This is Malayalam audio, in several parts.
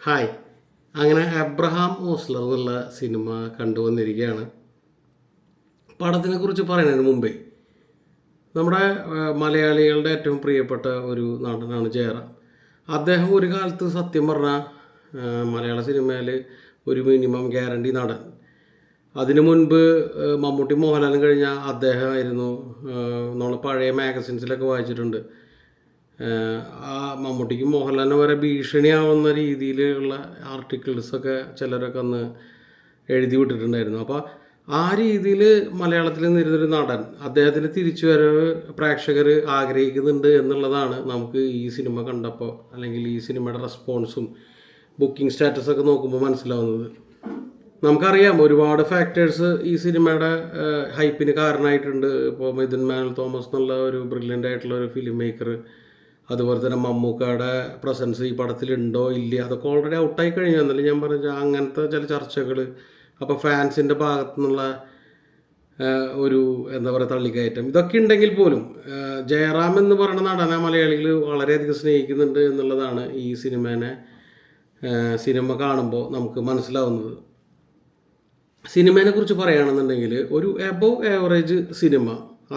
ഹായ്. അങ്ങനെ അബ്രഹാം ഓസ്ലർ എന്നുള്ള സിനിമ കണ്ടുവന്നിരിക്കുകയാണ്. പടത്തിനെക്കുറിച്ച് പറയുന്നതിന് മുമ്പേ നമ്മുടെ മലയാളികളുടെ ഏറ്റവും പ്രിയപ്പെട്ട ഒരു നടനാണ് ജയറാം. അദ്ദേഹം ഒരു കാലത്ത് സത്യം പറഞ്ഞാൽ മലയാള സിനിമയിൽ ഒരു മിനിമം ഗ്യാരണ്ടി നടൻ. അതിനു മുൻപ് മമ്മൂട്ടി മോഹൻലാലും കഴിഞ്ഞാൽ അദ്ദേഹമായിരുന്നു. നമ്മൾ പഴയ മാഗസിൻസിലൊക്കെ വായിച്ചിട്ടുണ്ട്. ആ മമ്മൂട്ടിക്കും മോഹൻലാലിനും വരെ ഭീഷണിയാവുന്ന രീതിയിലുള്ള ആർട്ടിക്കിൾസൊക്കെ ചിലരൊക്കെ അന്ന് എഴുതി വിട്ടിട്ടുണ്ടായിരുന്നു. അപ്പോൾ ആ രീതിയിൽ മലയാളത്തിൽ നിന്നിരുന്നൊരു നടൻ അദ്ദേഹത്തിൻ്റെ തിരിച്ചുവരവ് പ്രേക്ഷകർ ആഗ്രഹിക്കുന്നുണ്ട് എന്നുള്ളതാണ് നമുക്ക് ഈ സിനിമ കണ്ടപ്പോൾ, അല്ലെങ്കിൽ ഈ സിനിമയുടെ റെസ്പോൺസും ബുക്കിംഗ് സ്റ്റാറ്റസൊക്കെ നോക്കുമ്പോൾ മനസ്സിലാവുന്നത്. നമുക്കറിയാം ഒരുപാട് ഫാക്ടേഴ്സ് ഈ സിനിമയുടെ ഹൈപ്പിന് കാരണമായിട്ടുണ്ട്. ഇപ്പോൾ മിഥുൻ മാനുവൽ തോമസ് എന്നുള്ള ഒരു ബ്രില്യൻ്റ് ആയിട്ടുള്ള ഒരു ഫിലിം മേക്കർ, അതുപോലെ തന്നെ മമ്മൂക്കയുടെ പ്രസൻസ് ഈ പടത്തിലുണ്ടോ ഇല്ല, അതൊക്കെ ഓൾറെഡി ഔട്ടായി കഴിഞ്ഞു. എന്നാലും ഞാൻ പറഞ്ഞ അങ്ങനത്തെ ചില ചർച്ചകൾ, അപ്പോൾ ഫാൻസിൻ്റെ ഭാഗത്തു നിന്നുള്ള ഒരു എന്താ പറയുക തള്ളിക്കയറ്റം, ഇതൊക്കെ ഉണ്ടെങ്കിൽ പോലും ജയറാം എന്ന് പറയുന്ന നടനെ മലയാളികൾ വളരെയധികം സ്നേഹിക്കുന്നുണ്ട് എന്നുള്ളതാണ് ഈ സിനിമ കാണുമ്പോൾ നമുക്ക് മനസ്സിലാവുന്നത്. സിനിമയെ കുറിച്ച് പറയുകയാണെന്നുണ്ടെങ്കിൽ ഒരു എബവ് ആവറേജ് സിനിമ,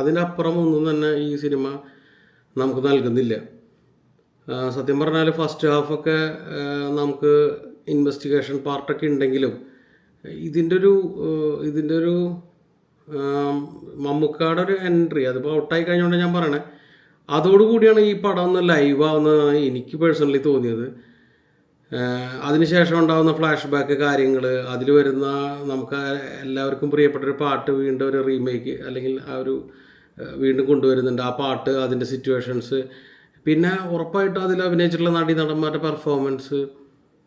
അതിനപ്പുറം ഒന്നും തന്നെ ഈ സിനിമ നമുക്ക് നൽകുന്നില്ല. സത്യം പറഞ്ഞാൽ ഫസ്റ്റ് ഹാഫൊക്കെ നമുക്ക് ഇൻവെസ്റ്റിഗേഷൻ പാർട്ടൊക്കെ ഉണ്ടെങ്കിലും ഇതിൻ്റെ ഒരു മമ്മൂക്കാടെ ഒരു എൻട്രി അതിപ്പോൾ ഔട്ടായി കഴിഞ്ഞുകൊണ്ട് ഞാൻ പറയണേ, അതോടുകൂടിയാണ് ഈ പടം ഒന്ന് ലൈവ് ആവുന്നതാണ് എനിക്ക് പേഴ്സണലി തോന്നിയത്. അതിനുശേഷം ഉണ്ടാകുന്ന ഫ്ലാഷ് ബാക്ക് കാര്യങ്ങൾ, അതിൽ വരുന്ന നമുക്ക് എല്ലാവർക്കും പ്രിയപ്പെട്ടൊരു പാട്ട് വീണ്ടും ഒരു റീമേക്ക് അല്ലെങ്കിൽ ആ ഒരു വീണ്ടും കൊണ്ടുവരുന്നുണ്ട്. ആ പാട്ട്, അതിൻ്റെ സിറ്റുവേഷൻസ്, പിന്നെ ഉറപ്പായിട്ടും അതിൽ അഭിനയിച്ചിട്ടുള്ള നടന്മാരുടെ പെർഫോമൻസ്,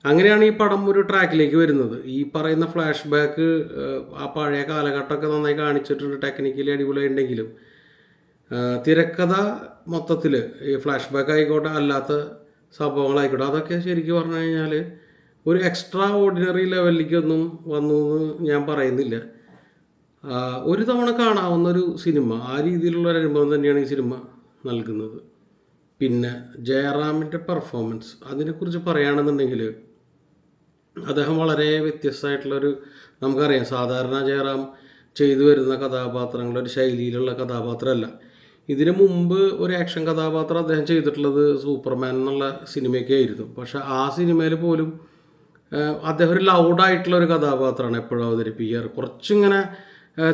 അങ്ങനെയാണ് ഈ പടം ഒരു ട്രാക്കിലേക്ക് വരുന്നത്. ഈ പറയുന്ന ഫ്ലാഷ് ബാക്ക് ആ പഴയ കാലഘട്ടമൊക്കെ നന്നായി കാണിച്ചിട്ടുണ്ട്, ടെക്നിക്കലി അടിപൊളിയായി ഉണ്ടെങ്കിലും തിരക്കഥ മൊത്തത്തിൽ ഈ ഫ്ലാഷ് ബാക്ക് ആയിക്കോട്ടെ അല്ലാത്ത സംഭവങ്ങളായിക്കോട്ടെ, അതൊക്കെ ശരിക്കും പറഞ്ഞു കഴിഞ്ഞാൽ ഒരു എക്സ്ട്രാ ഓർഡിനറി ലെവലിലേക്കൊന്നും വന്നു എന്ന് ഞാൻ പറയുന്നില്ല. ഒരു തവണ കാണാവുന്നൊരു സിനിമ, ആ രീതിയിലുള്ള ഒരു അനുഭവം തന്നെയാണ് ഈ സിനിമ നൽകുന്നത്. പിന്നെ ജയറാമിൻ്റെ പെർഫോമൻസ്, അതിനെക്കുറിച്ച് പറയുകയാണെന്നുണ്ടെങ്കിൽ അദ്ദേഹം വളരെ വ്യത്യസ്തമായിട്ടുള്ളൊരു, നമുക്കറിയാം സാധാരണ ജയറാം ചെയ്തു വരുന്ന കഥാപാത്രങ്ങളുടെ ഒരു ശൈലിയിലുള്ള കഥാപാത്രമല്ല. ഇതിനു മുമ്പ് ഒരു ആക്ഷൻ കഥാപാത്രം അദ്ദേഹം ചെയ്തിട്ടുള്ളത് സൂപ്പർമാൻ എന്നുള്ള സിനിമയൊക്കെ ആയിരുന്നു. പക്ഷേ ആ സിനിമയിൽ പോലും അദ്ദേഹം ഒരു ലൗഡായിട്ടുള്ള ഒരു കഥാപാത്രമാണ് എപ്പോഴും അവതരിപ്പിക്കാറ്. കുറച്ചിങ്ങനെ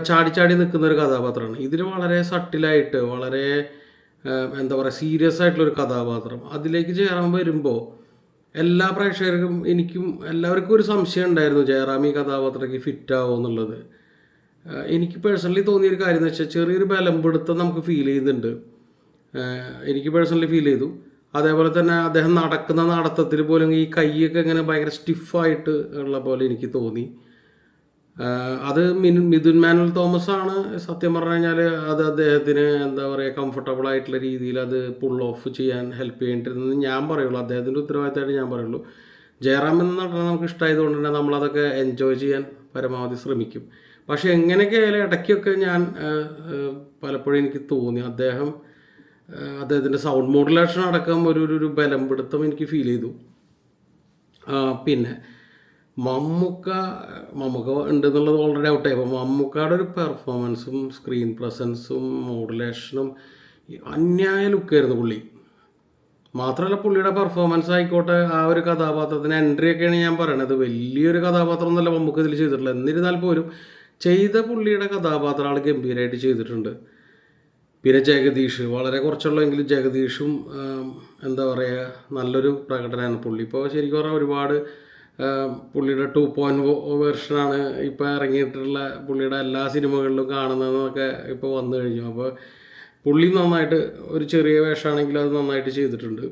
ചാടി നിൽക്കുന്ന ഒരു കഥാപാത്രമാണ്. ഇതിൽ വളരെ സട്ടിലായിട്ട്, വളരെ എന്താ പറയുക, സീരിയസ് ആയിട്ടുള്ളൊരു കഥാപാത്രം. അതിലേക്ക് ജയറാം വരുമ്പോൾ എല്ലാ പ്രേക്ഷകർക്കും, എനിക്കും എല്ലാവർക്കും ഒരു സംശയം ഉണ്ടായിരുന്നു ജയറാം ഈ കഥാപാത്രയ്ക്ക് ഫിറ്റ് ആവുമോ എന്നുള്ളത്. എനിക്ക് പേഴ്സണലി തോന്നിയൊരു കാര്യം എന്ന് വെച്ചാൽ ചെറിയൊരു ബലംപിടുത്തം നമുക്ക് ഫീൽ ചെയ്യുന്നുണ്ട്. എനിക്ക് പേഴ്സണലി ഫീൽ ചെയ്തു. അതേപോലെ തന്നെ അദ്ദേഹം നടക്കുന്ന നടത്തത്തിൽ പോലും ഈ കൈയൊക്കെ ഇങ്ങനെ ഭയങ്കര സ്റ്റിഫായിട്ട് ഉള്ള പോലെ എനിക്ക് തോന്നി. അത് മിഥുൻ മാനുവൽ തോമസ് ആണ് സത്യം പറഞ്ഞു കഴിഞ്ഞാൽ അത് അദ്ദേഹത്തിന് എന്താ പറയുക കംഫർട്ടബിൾ ആയിട്ടുള്ള രീതിയിൽ അത് പുൾ ഓഫ് ചെയ്യാൻ ഹെൽപ്പ് ചെയ്യേണ്ടിരുന്നത് ഞാൻ പറയുള്ളൂ. അദ്ദേഹത്തിൻ്റെ ഉത്തരവാദിത്തമായിട്ട് ഞാൻ പറയുള്ളൂ. ജയറാം എന്ന നടനെ നമുക്ക് ഇഷ്ടമായതുകൊണ്ട് തന്നെ നമ്മളതൊക്കെ എൻജോയ് ചെയ്യാൻ പരമാവധി ശ്രമിക്കും. പക്ഷേ എങ്ങനെയൊക്കെ ആയാലും ഇടയ്ക്കൊക്കെ ഞാൻ പലപ്പോഴും എനിക്ക് തോന്നി അദ്ദേഹത്തിൻ്റെ സൗണ്ട് മോഡുലേഷൻ അടക്കം ഒരു ബലം പിടുത്തം എനിക്ക് ഫീൽ ചെയ്തു. പിന്നെ മമ്മൂക്ക ഉണ്ടെന്നുള്ളത് ഓൾറെഡി ഔട്ടായി. അപ്പോൾ മമ്മൂക്കയുടെ ഒരു പെർഫോമൻസും സ്ക്രീൻ പ്രസൻസും മോഡുലേഷനും അന്യായ ലുക്കായിരുന്നു പുള്ളി. മാത്രമല്ല പുള്ളിയുടെ പെർഫോമൻസ് ആയിക്കോട്ടെ, ആ ഒരു കഥാപാത്രത്തിന് എൻട്രിയൊക്കെയാണ് ഞാൻ പറയണത്. വലിയൊരു കഥാപാത്രം എന്നല്ല മമ്മൂക്ക ഇതിൽ ചെയ്തിട്ടുള്ളത്. എന്നിരുന്നാൽ പോലും ചെയ്ത പുള്ളിയുടെ കഥാപാത്രം ആൾ ഗംഭീരമായിട്ട് ചെയ്തിട്ടുണ്ട്. പിന്നെ ജഗദീഷ്, വളരെ കുറച്ചുള്ളെങ്കിലും ജഗദീഷും എന്താ പറയുക നല്ലൊരു പ്രകടനമാണ് പുള്ളി. ഇപ്പോൾ ശരിക്കും പറഞ്ഞാൽ ഒരുപാട് പുള്ളിയുടെ 2.0 വേർഷനാണ് ഇപ്പോൾ ഇറങ്ങിയിട്ടുള്ള പുള്ളിയുടെ എല്ലാ സിനിമകളിലും കാണുന്നതെന്നൊക്കെ ഇപ്പോൾ വന്നു കഴിഞ്ഞു. അപ്പോൾ പുള്ളി നന്നായിട്ട്, ഒരു ചെറിയ വേഷമാണെങ്കിലും അത് നന്നായിട്ട് ചെയ്തിട്ടുണ്ട്.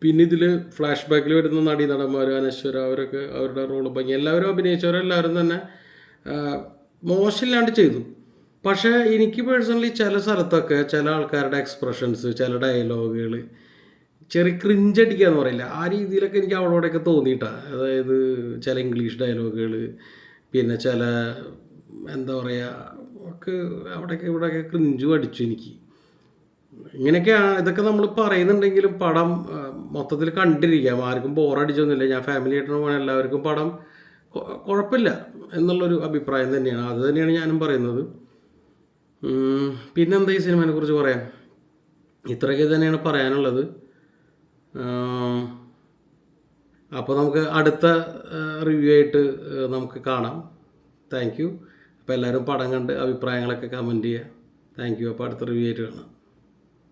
പിന്നെ ഇതിൽ ഫ്ലാഷ് ബാക്കിൽ വരുന്ന നടന്മാർ അനശ്വര, അവരൊക്കെ അവരുടെ റോള് ഭംഗി, എല്ലാവരും അഭിനയിച്ചവരെല്ലാവരും തന്നെ മോശമില്ലാണ്ട് ചെയ്തു. പക്ഷേ എനിക്ക് പേഴ്സണലി ചില സ്ഥലത്തൊക്കെ ചില ആൾക്കാരുടെ എക്സ്പ്രഷൻസ്, ചില ഡയലോഗുകൾ ചെറിയ ക്രിഞ്ചടിക്കുക എന്ന് പറയില്ല, ആ രീതിയിലൊക്കെ എനിക്ക് അവിടെയൊക്കെ തോന്നിയിട്ടാണ്. അതായത് ചില ഇംഗ്ലീഷ് ഡയലോഗുകൾ, പിന്നെ ചില എന്താ പറയുക ഒക്കെ അവിടെയൊക്കെ ഇവിടെയൊക്കെ ക്രിഞ്ചും അടിച്ചു എനിക്ക്. ഇങ്ങനെയൊക്കെയാണ്. ഇതൊക്കെ നമ്മൾ പറയുന്നുണ്ടെങ്കിലും പടം മൊത്തത്തിൽ കണ്ടിരിക്കാം, ആർക്കും ബോറടിച്ചൊന്നുമില്ല. ഞാൻ ഫാമിലി ആയിട്ടാണ് പോകുന്നത്, എല്ലാവർക്കും പടം കുഴപ്പമില്ല എന്നുള്ളൊരു അഭിപ്രായം തന്നെയാണ്. അത് തന്നെയാണ് ഞാനും പറയുന്നത്. പിന്നെന്താ ഈ സിനിമയെ കുറിച്ച് പറയാം, ഇത്രയൊക്കെ തന്നെയാണ് പറയാനുള്ളത്. അപ്പോൾ നമുക്ക് അടുത്ത റിവ്യൂ ആയിട്ട് നമുക്ക് കാണാം. Thank you. അപ്പോൾ എല്ലാവരും പടം കണ്ട് അഭിപ്രായങ്ങളൊക്കെ കമൻറ്റ് ചെയ്യുക. Thank you. അപ്പോൾ അടുത്ത റിവ്യൂ ആയിട്ട് കാണാം.